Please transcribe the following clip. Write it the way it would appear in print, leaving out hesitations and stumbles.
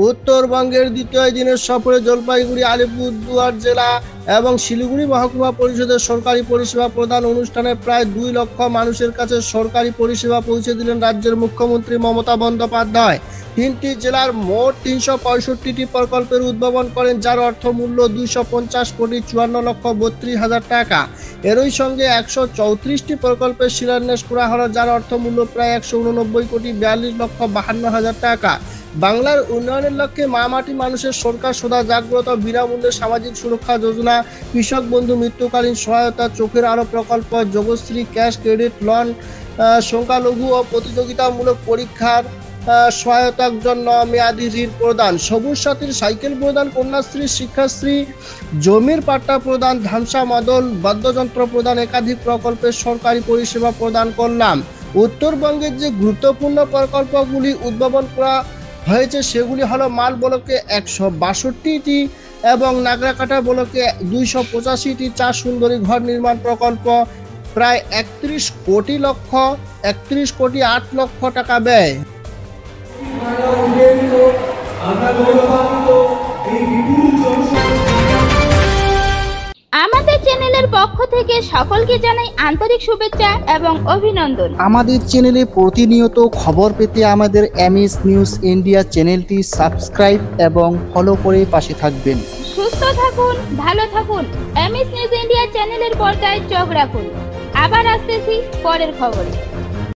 উত্তরবঙ্গের দ্বিতীয় দিনের সফরে জলপাইগুড়ি, আলিপুরদুয়ার জেলা এবং শিলিগুড়ি মহকুমা পরিষদের সরকারি পরিষেবা প্রদান অনুষ্ঠানে প্রায় 2 লক্ষ মানুষের কাছে সরকারি পরিষেবা পৌঁছে দিলেন রাজ্যের মুখ্যমন্ত্রী মমতা বন্দ্যোপাধ্যায়। 3টি জেলার মোট 365টি প্রকল্পের উদ্বোধন করেন, যার অর্থমূল্য 250 কোটি 54 লক্ষ 32 হাজার টাকা। এরই সঙ্গে 134টি প্রকল্পের শিলান্যাস করা হলো, যার অর্থমূল্য প্রায় 189 কোটি 42 লক্ষ 52 হাজার টাকা। বাংলার উন্নয়নের লক্ষ্যে মা মাটি মানুষের সরকার সদা জাগ্রত, বিনামূল্যে সামাজিক সুরক্ষা যোজনা, কৃষক বন্ধু মৃত্যুকালীন সহায়তা, চোখের আলো প্রকল্প, যোগশ্রী, ক্যাশ ক্রেডিট, লোন, সংখ্যালঘু ও প্রতিযোগিতামূলক পরীক্ষার সহায়তার জন্য মেয়াদী ঋণ প্রদান, সবুজ সাথীর সাইকেল প্রদান, কন্যাশ্রী, শিক্ষাশ্রী, জমির পাট্টা প্রদান, ধামসা মদন বাদ্যযন্ত্র প্রদান, একাধিক প্রকল্পের সরকারি পরিষেবা প্রদান করলাম। উত্তরবঙ্গের যে গুরুত্বপূর্ণ প্রকল্পগুলি উদ্ভাবন করা হয়েছে সেগুলি হলো মাল ব্লকে 162টি এবং নাগরাকাটা ব্লকে 285টি চা সুন্দরী ঘর নির্মাণ প্রকল্প, প্রায় 31 কোটি 8 লক্ষ টাকা ব্যয়। আমাদের চ্যানেলের পক্ষ থেকে সকলকে জানাই আন্তরিক শুভেচ্ছা এবং অভিনন্দন। আমাদের চ্যানেলে প্রতিনিয়ত খবর পেতে আমাদের এমএস নিউজ ইন্ডিয়া চ্যানেলটি সাবস্ক্রাইব এবং ফলো করে পাশে থাকবেন। সুস্থ থাকুন, ভালো থাকুন। এমএস নিউজ ইন্ডিয়া চ্যানেলের পর্দায় চোখ রাখুন। আবার আসতেছি পরের খবরে।